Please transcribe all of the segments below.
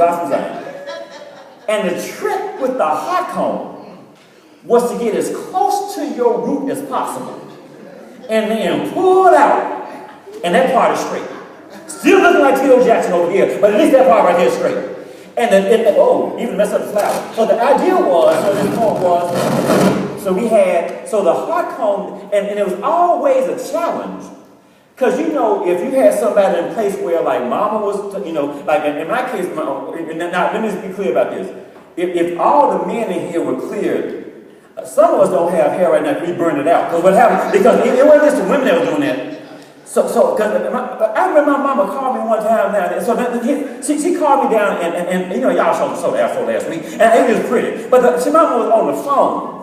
gospel's out. And the trick with the hot comb was to get as close to your root as possible. And then pull it out. And that part is straight. Still looking like T.O. Jackson over here, but at least that part right here is straight. And even messed up the flower. So the idea was, so the hot comb, and it was always a challenge. Because, you know, if you had somebody in a place where, like, mama was, you know, like, in my case, now, let me just be clear about this. If all the men in here were cleared, some of us don't have hair right now because we burned it out. Because what happened, because it wasn't just the women that were doing that. So, because I remember my mama called me one time now, and so she called me down, and you know, y'all saw the asshole last week, and it was pretty. But my mama was on the phone,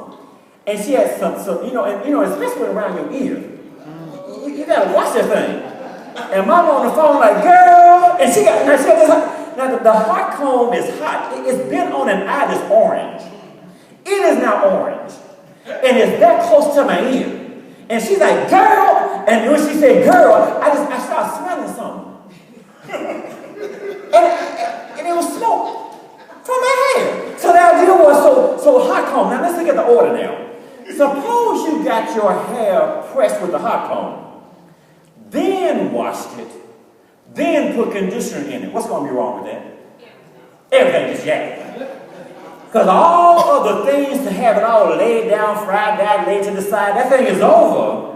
and she had some, you know, especially around your ear. You gotta watch that thing. And mama on the phone like, girl, and she got this. Now the hot comb is hot. It's been on an eye that's orange. It is now orange, and it's that close to my ear. And she's like, girl, and when she said girl, I started smelling something, and it was smoke from my hair. So the idea was so hot comb. Now let's look at the order now. Suppose you got your hair pressed with the hot comb. Then washed it, then put conditioner in it. What's going to be wrong with that? Everything is jacked. Because all of the things to have it all laid down, fried down, laid to the side, that thing is over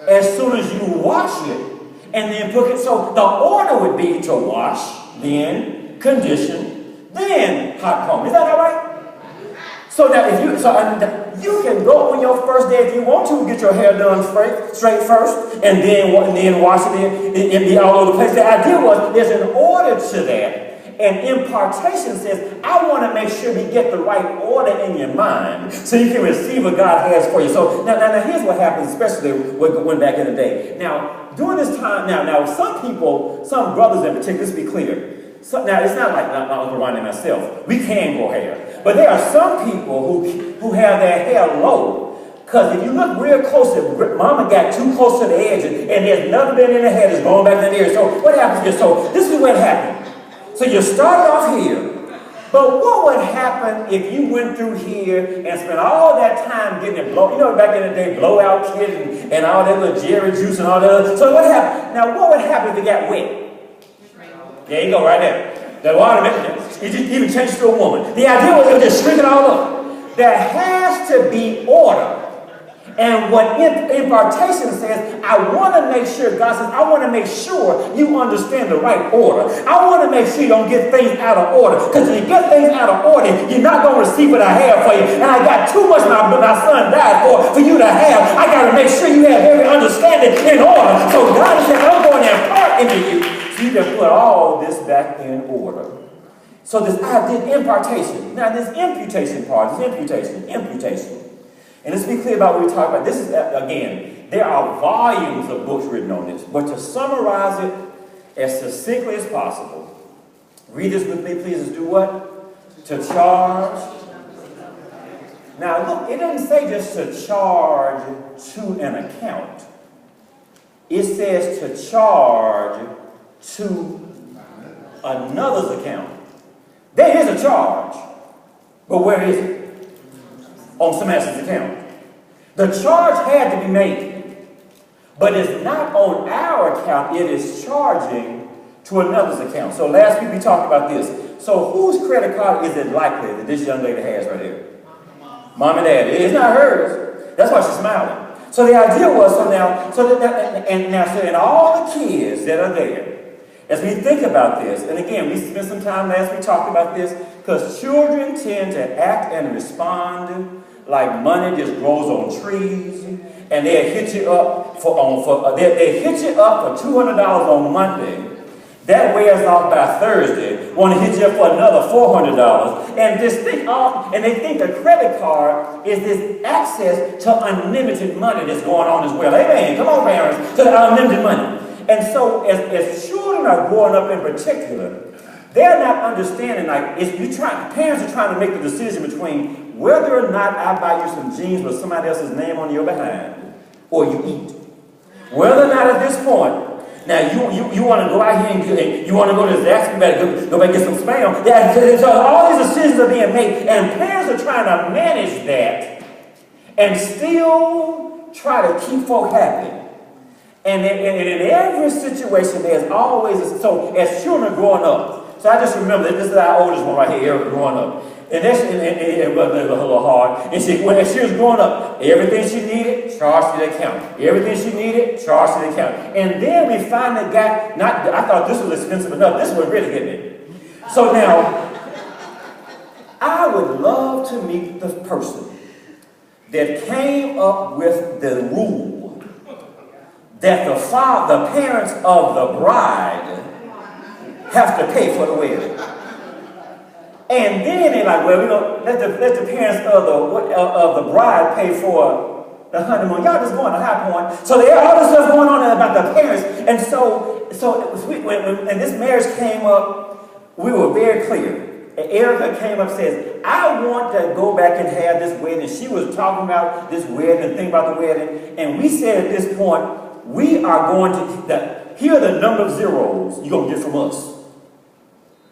as soon as you wash it and then put it. So the order would be to wash, then condition, then hot comb. Is that all right? So that if you can go on your first day if you want to get your hair done straight first, and then wash it in be all over the place. The idea was there's an order to that, and impartation says I want to make sure we get the right order in your mind so you can receive what God has for you. So now here's what happens, especially when back in the day. Now during this time, now some people, some brothers in particular, let's be clear. So, now, it's not like I'm reminding myself. We can grow hair. But there are some people who have their hair low. Because if you look real close, mama got too close to the edge, and there's nothing been in the head that's going back to the ear. So what happens here? So this is what happened. So you started off here. But what would happen if you went through here and spent all that time getting it blow? You know, back in the day, blowout kit and all that little Jerry juice and all that. So what happened? Now, what would happen if it got wet? There you go, right there. The water, it just even changes to a woman. The idea was to just shrink it all up. There has to be order. And what impartation says, I want to make sure, God says, I want to make sure you understand the right order. I want to make sure you don't get things out of order. Because if you get things out of order, you're not going to receive what I have for you. And I got too much my son died for you to have. I got to make sure you have every understanding in order. So God is saying, I'm going to impart into you. You can put all this back in order. So this idea, impartation. Now this imputation part, imputation. And let's be clear about what we talk about. This is, again, there are volumes of books written on this. But to summarize it as succinctly as possible, read this with me, please. Let's do what? To charge. Now look, it doesn't say just to charge to an account. It says to charge to another's account. There is a charge, but where is it? On somebody else's account. The charge had to be made, but it's not on our account. It is charging to another's account. So last week we talked about this. So whose credit card is it likely that this young lady has right here? Mom and Dad. It's not hers. That's why she's smiling. So the idea was, and all the kids that are there, as we think about this, and again, we spent some time last week talking about this, because children tend to act and respond like money just grows on trees, and they'll hit you up for $200 on Monday. That wears off by Thursday. Want to hit you up for another $400, and they think the credit card is this access to unlimited money that's going on as well. Amen. Come on, parents, to unlimited money. And so, as children are growing up in particular, they're not understanding. Parents are trying to make the decision between whether or not I buy you some jeans with somebody else's name on your behind, or you eat. Whether or not at this point, Now, you want to go out here and you want to go to Zaxby's, you better go back and get some spam. Yeah, so all these decisions are being made, and parents are trying to manage that and still try to keep folk happy. And in every situation, there's always, so as children growing up, so I just remember, this is our oldest one right here, Erica, growing up. And it was a little hard. And when she was growing up, everything she needed, charged to the account. Everything she needed, charged to the account. And then we finally got, I thought this was expensive enough. This was really getting it. So now, I would love to meet the person that came up with the rule that the parents of the bride have to pay for the wedding. And then they're like, well, we don't let the parents of the bride pay for the honeymoon. Y'all just going to high point. So there all this stuff going on about the parents. And so when this marriage came up, we were very clear. And Erica came up and says, I want to go back and have this wedding. And she was talking about this wedding and thinking about the wedding. And we said at this point, we are going to, here are the number of zeros you're going to get from us.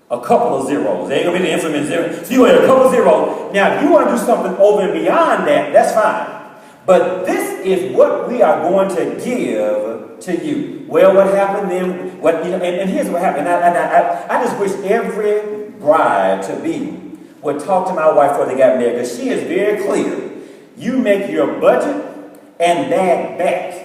A couple of zeros. They ain't going to be the infamous zero. So you want a couple of zeros. Now, if you want to do something over and beyond that, that's fine. But this is what we are going to give to you. Well, what happened then? And here's what happened. I just wish every bride to be would talk to my wife before they got married, because she is very clear. You make your budget and that back.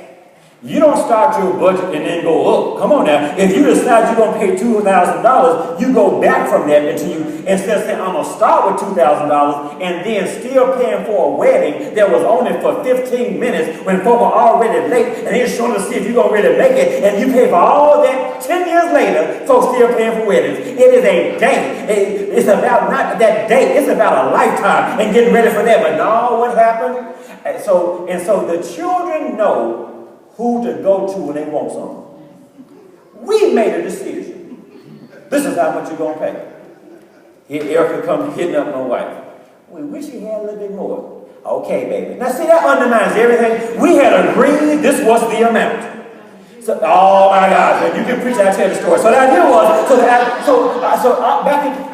You don't start your budget and then go up. Come on now. If you decide you're going to pay $2,000, you go back from that instead of saying, I'm going to start with $2,000 and then still paying for a wedding that was only for 15 minutes when folk are already late, and they're showing to see if you're going to really make it, and you pay for all that 10 years later, folks still paying for weddings. It is a day. It's about not that day. It's about a lifetime and getting ready for that. But no, what happened? And so the children know who to go to when they want something. We made a decision. This is how much you're going to pay. Here Erica comes hitting up my wife. We wish you had a little bit more. Okay, baby. Now see, that undermines everything. We had agreed this was the amount. So, oh my God, you can preach, I tell the story. So the idea was,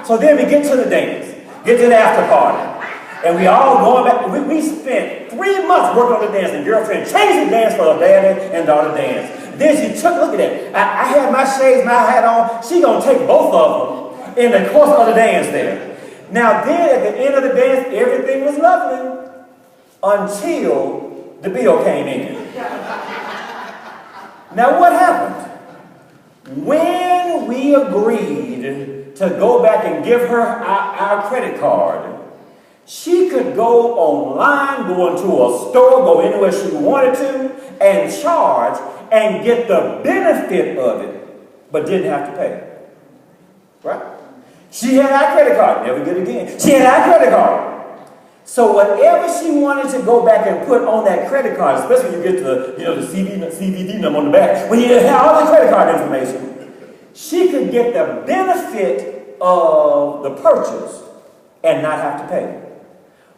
so then we get to the dance, get to the after party. And we all going back. We spent 3 months working on the dance, and girlfriend changed the dance for the daddy and daughter dance. Then she took, look at that. I had my shades, my hat on. She gonna take both of them in the course of the dance there. Now then at the end of the dance, everything was lovely until the bill came in. Now what happened? When we agreed to go back and give her our credit card, she could go online, go into a store, go anywhere she wanted to, and charge and get the benefit of it, but didn't have to pay. Right? She had our credit card. Never get it again. She had our credit card. So whatever she wanted to go back and put on that credit card, especially when you get to the CVV number on the back, when you have all the credit card information, she could get the benefit of the purchase and not have to pay.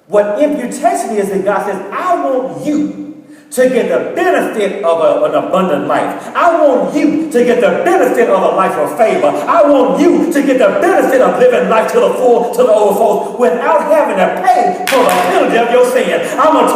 What imputation is that God says, I want you to get the benefit of an abundant life. I want you to get the benefit of a life of favor. I want you to get the benefit of living life to the full, to the overflow, without having to pay for the penalty of your sin. I'm going to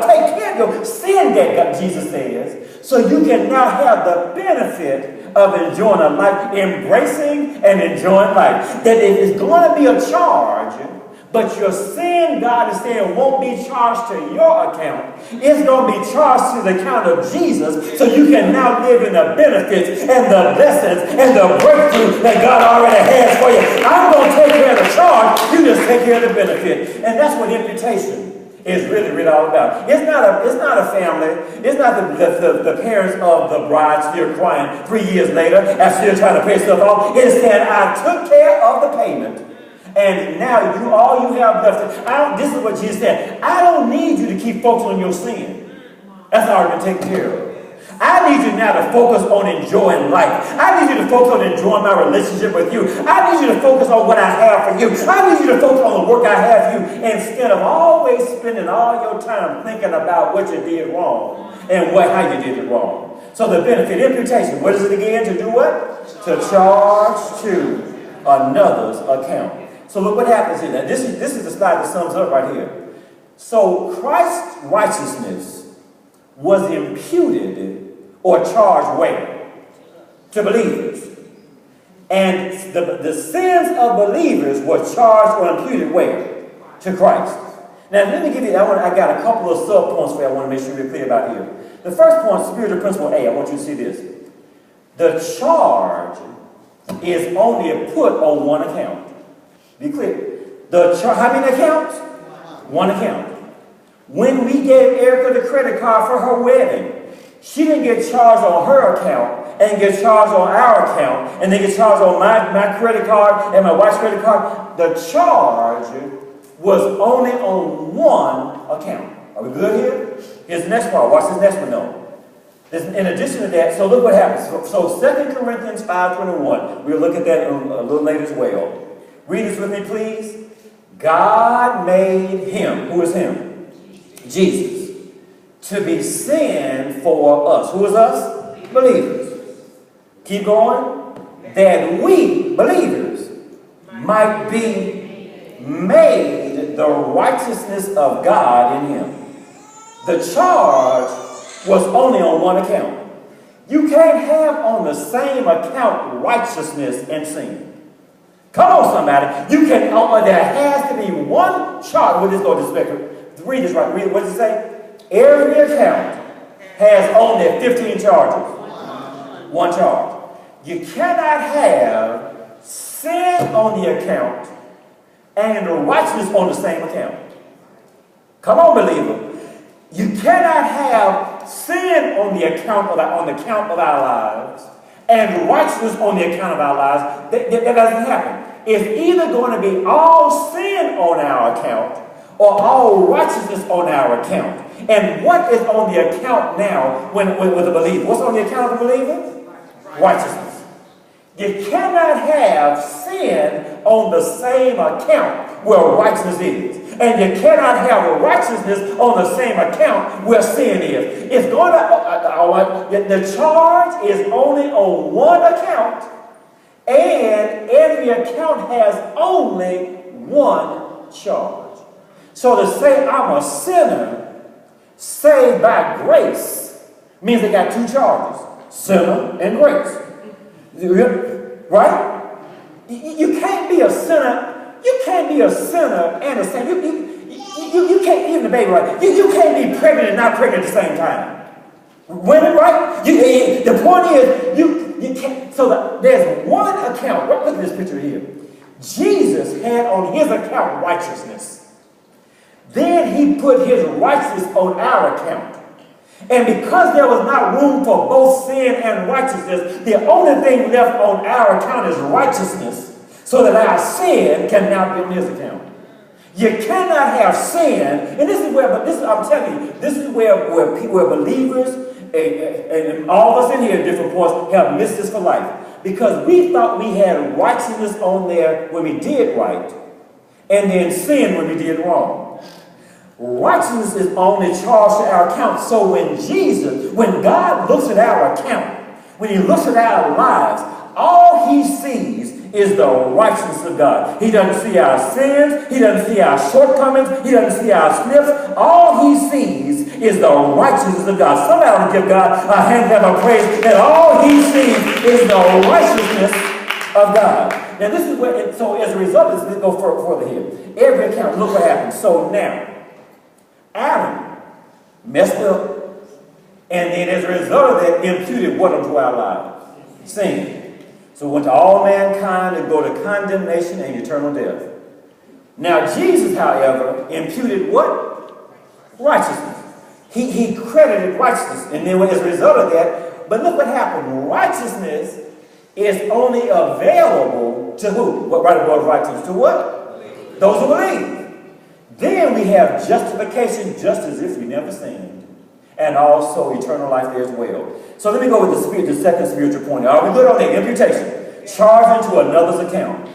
take care of your sin debt, God, Jesus says, so you can now have the benefit of enjoying a life, embracing and enjoying life. That it is going to be a charge, but your sin, God is saying, won't be charged to your account. It's going to be charged to the account of Jesus, so you can now live in the benefits and the blessings and the breakthrough that God already has for you. I'm going to take care of the charge. You just take care of the benefit. And that's what imputation is really all about. It's not a family. It's not the parents of the bride still crying 3 years later after still trying to pay stuff off. It is saying, I took care of the payment. And now all you have left. This is what Jesus said. I don't need you to keep focused on your sin. That's already been taken care of. I need you now to focus on enjoying life. I need you to focus on enjoying my relationship with you. I need you to focus on what I have for you. I need you to focus on the work I have for you instead of always spending all your time thinking about what you did wrong and how you did it wrong. So the benefit, imputation, what is it again? To do what? To charge to another's account. So look what happens here. Now this is the slide that sums up right here. So Christ's righteousness was imputed or charged where? To believers. And the sins of believers were charged or imputed where? To Christ. Now let me give you, I got a couple of sub-points for you I want to make sure we're clear about here. The first point, spiritual principle A, I want you to see this. The charge is only put on one account. Be clear. How many accounts? One account. When we gave Erica the credit card for her wedding, she didn't get charged on her account and get charged on our account and then get charged on my credit card and my wife's credit card. The charge was only on one account. Are we good here? Here's the next part. Watch this next one though. In addition to that, so look what happens. So 2 Corinthians 5:21. We'll look at that a little later as well. Read this with me, please. God made him. Who is him? Jesus. To be sin for us. Who is us? Believers. Keep going. That we, believers, might be made the righteousness of God in him. The charge was only on one account. You can't have on the same account righteousness and sin. Come on, somebody. You can. There has to be one charge. We'll just go to the spectrum. Read this right. Read. What does it say? Every account has only 15 charges. One charge. You cannot have sin on the account and righteousness on the same account. Come on, believer. You cannot have sin on the account of our lives and righteousness on the account of our lives. That doesn't happen. It's either going to be all sin on our account or all righteousness on our account. And what is on the account now with a believer? What's on the account of a believer? Righteousness. You cannot have sin on the same account where righteousness is. And you cannot have righteousness on the same account where sin is. It's going to, the charge is only on one account, and every account has only one charge. So to say I'm a sinner saved by grace means they got two charges, sinner and grace. Right? You can't be a sinner. You can't be a sinner and a saint. You can't, even the baby, right? You can't be pregnant and not pregnant at the same time. Women, right? The point is, you can't. So there's one account. Look at this picture here. Jesus had on his account righteousness. Then he put his righteousness on our account. And because there was not room for both sin and righteousness, the only thing left on our account is righteousness. So that our sin can now be on his account. You cannot have sin, and this is where, I'm telling you, this is where believers and all of us in here at different points have missed this for life. Because we thought we had righteousness on there when we did right, and then sin when we did wrong. Righteousness is only charged to our account. So when God looks at our account, when he looks at our lives, all he sees is the righteousness of God. He doesn't see our sins. He doesn't see our shortcomings. He doesn't see our slips. All he sees is the righteousness of God. Somebody ought to give God a hand clap of praise that all he sees is the righteousness of God. Now this is where, so as a result of this, let's go further here. Every account, look what happens. So now, Adam messed up, and then as a result of that, imputed what unto our lives? Sin. So it went to all mankind and go to condemnation and eternal death. Now Jesus, however, imputed what? Righteousness. He credited righteousness. And then as a result of that, but look what happened. Righteousness is only available to who? What right above righteousness? To what? Those who believe. Then we have justification just as if we never sinned. and also eternal life there as well. So let me go with the second spiritual point. Are we good on that? Imputation. Charging to another's account.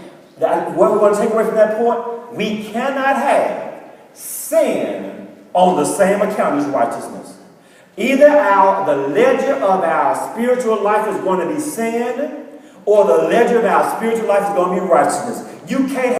What we want to take away from that point? We cannot have sin on the same account as righteousness. Either the ledger of our spiritual life is going to be sin, or the ledger of our spiritual life is going to be righteousness. You can't